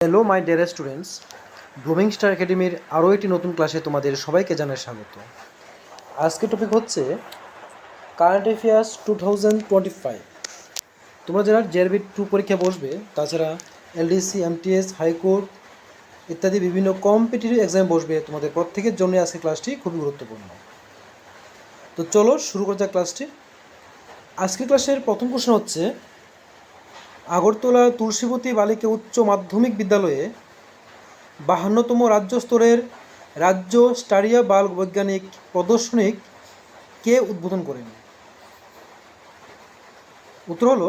Hello my dear students, blooming star একাডেমির আরও একটি নতুন ক্লাসে তোমাদের সবাইকে জানাই স্বাগত। আজকের টপিক হচ্ছে কারেন্ট অ্যাফেয়ার্স 2025। তোমরা যারা জেআরবি 2 পরীক্ষা বসবে, তাছাড়া এলডিসি, এমটিএস, হাইকোর্ট ইত্যাদি বিভিন্ন কম্পিটিটিভ এক্সাম বসবে, তোমাদের প্রত্যেকের জন্য আজকের ক্লাসটি খুবই গুরুত্বপূর্ণ। তো চলো শুরু করা যাক ক্লাসটি। আজকের ক্লাসের প্রথম প্রশ্ন হচ্ছে, আগরতলা তুলসীবতী বালিকা উচ্চ মাধ্যমিক বিদ্যালয়ে 52তম রাজ্য স্তরের রাজ্য স্টারিয়া বাল বৈজ্ঞানিক প্রদর্শনী কে উদ্বোধন করেন? উত্তর হলো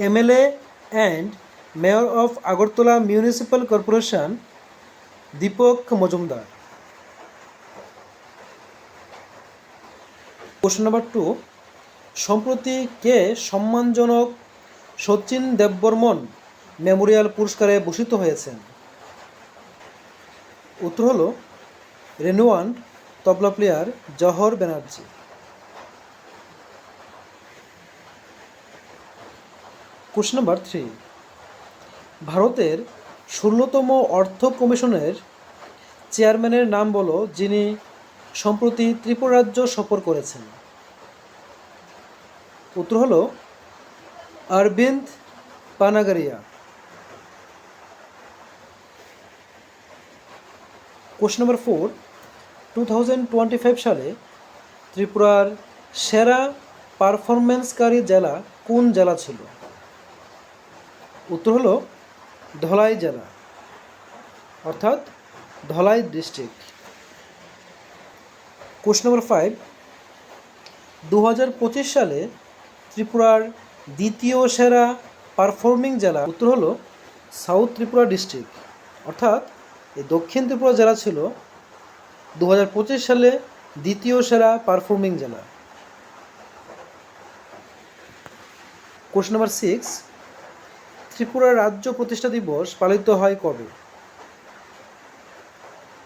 MLA and mayor of Agartala municipal corporation Dipak Majumdar. Question number 2, সম্প্রতি কে সম্মানজনক শচীন দেববর্মন মেমোরিয়াল পুরস্কারে ভূষিত হয়েছেন? উত্তর হলো রেনোয়ান্ড তবলা প্লেয়ার জহর ব্যানার্জি। কোশ্চেন নাম্বার 3, ভারতের 16তম অর্থ কমিশনের চেয়ারম্যানের নাম বলো যিনি সম্প্রতি ত্রিপুরা রাজ্য সফর করেছেন? উত্তর হলো অরবিন্দ পানাগারিয়া। কোশ্চেন নাম্বার 4, 2025 সালে ত্রিপুরার সেরা পারফরমেন্সকারী জেলা কোন জেলা ছিল? উত্তর হলো ধলাই জেলা, অর্থাৎ ধলাই ডিস্ট্রিক্ট। কোশ্চেন নাম্বার 5, 2025 সালে ত্রিপুরার দ্বিতীয় সেরা পারফর্মিং জেলা? উত্তর হলো সাউথ ত্রিপুরা ডিস্ট্রিক্ট, অর্থাৎ এই দক্ষিণ ত্রিপুরা জেলা ছিল 2025 সালে দ্বিতীয় সেরা পারফর্মিং জেলা। কোশ্চেন নাম্বার 6, ত্রিপুরা রাজ্য প্রতিষ্ঠা দিবস পালিত হয় কবে?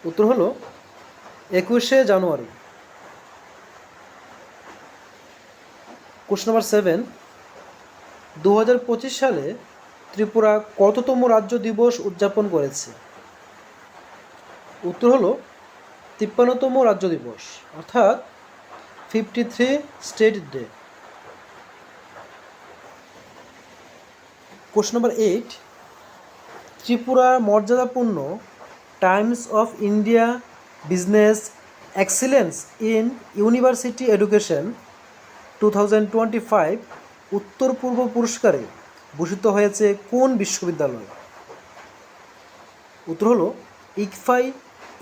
উত্তর হলো 21শে জানুয়ারি। কোশ্চেন নাম্বার 7, 2025 সালে ত্রিপুরা কততম রাজ্য দিবস উদযাপন করেছে? উত্তর হলো 53তম রাজ্য দিবস, অর্থাৎ 53 স্টেট ডে। কোশ্চেন নাম্বার 8, ত্রিপুরার মর্যাদাপূর্ণ Times of India business excellence in university education 2025 উত্তর পূর্ব পুরস্কারে ভূষিত হয়েছে কোন বিশ্ববিদ্যালয়? উত্তর হলো ইকফাই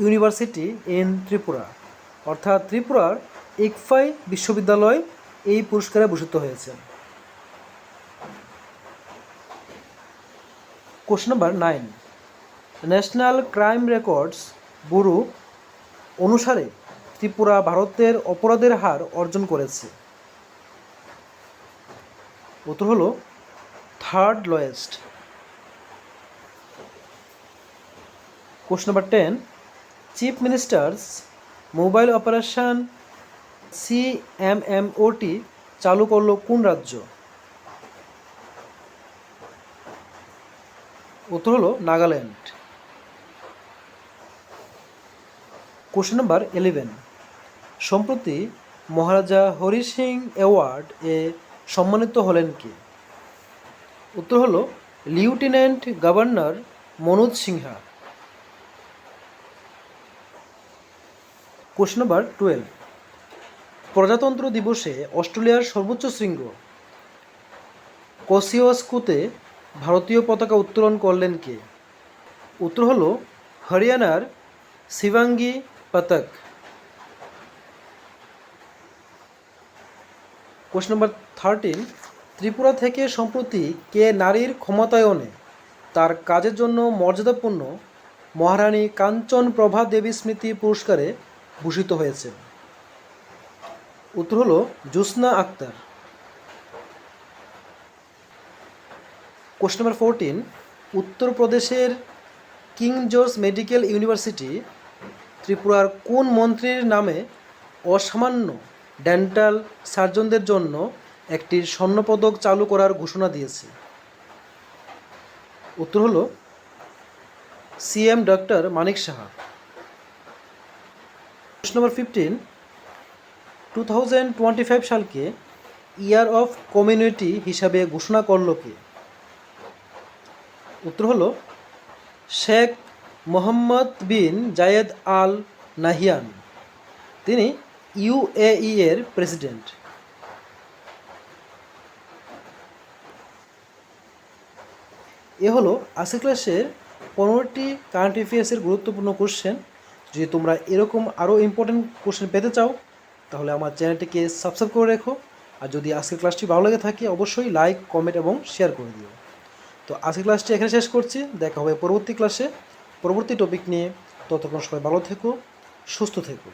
ইউনিভার্সিটি ইন ত্রিপুরা, অর্থাৎ ত্রিপুরার ইকফাই বিশ্ববিদ্যালয় এই পুরস্কারে ভূষিত হয়েছে। Question number 9, national crime records bureau অনুসারে ত্রিপুরা ভারতের অপরাধের হার অর্জন করেছে? উত্তর হলো third lowest. Question number 10, chief ministers mobile operation CMMOT চালু করলো কোন রাজ্য? উত্তর হলো নাগাল্যান্ড। কোশ্চেন নাম্বার 11, সম্প্রতি মহারাজা হরি সিং অ্যাওয়ার্ড এ সম্মানিত হলেন কে? উত্তর হলো lieutenant governor Manoj Sinha. Question number 12, প্রজাতন্ত্র দিবসে অস্ট্রেলিয়ার সর্বোচ্চ শৃঙ্গ কোসিওস্কুতে ভারতীয় পতাকা উত্তোলন করলেন কে? উত্তর হলো হরিয়ানার শিবাঙ্গী পাঠক। কোশ্চেন নাম্বার 13, ত্রিপুরা থেকে সম্প্রতি কে নারীর ক্ষমতায়নে তার কাজের জন্য মর্যাদাপূর্ণ মহারানী কাঞ্চন প্রভা দেবী স্মৃতি পুরস্কারে ভূষিত হয়েছে? উত্তর হলো জোসনা আক্তার। কোশ্চেন নাম্বার 14, উত্তরপ্রদেশের কিং জর্জ মেডিকেল ইউনিভার্সিটি ত্রিপুরার কোন মন্ত্রীর নামে অসামান্য ডেন্টাল সার্জনদের জন্য একটি স্বর্ণপদক চালু করার ঘোষণা দিয়েছে? উত্তর হলো CM doctor Manik Saha. Question number 15, 2025 Salkia year of community হিসাবে ঘোষণা করলো কে? উত্তর হলো শেখ মোহাম্মদ বিন জায়েদ আল নাহিয়ান। তিনি ইউএই এর প্রেসিডেন্ট। এ হলো আজকের ক্লাসের 15টি কারেন্ট অ্যাফেয়ার্সের গুরুত্বপূর্ণ কোশ্চেন। যদি তোমরা এরকম আরও ইম্পর্টেন্ট কোশ্চেন পেতে চাও তাহলে আমার চ্যানেলটিকে সাবস্ক্রাইব করে রেখো। আর যদি আজকের ক্লাসটি ভালো লেগে থাকে অবশ্যই লাইক, কমেন্ট এবং শেয়ার করে দিও। তো আজকের ক্লাসটি এখানে শেষ করছি। দেখা হবে পরবর্তী ক্লাসে পরবর্তী টপিক নিয়ে। ততক্ষণ সবাই ভালো থেকো, সুস্থ থেকো।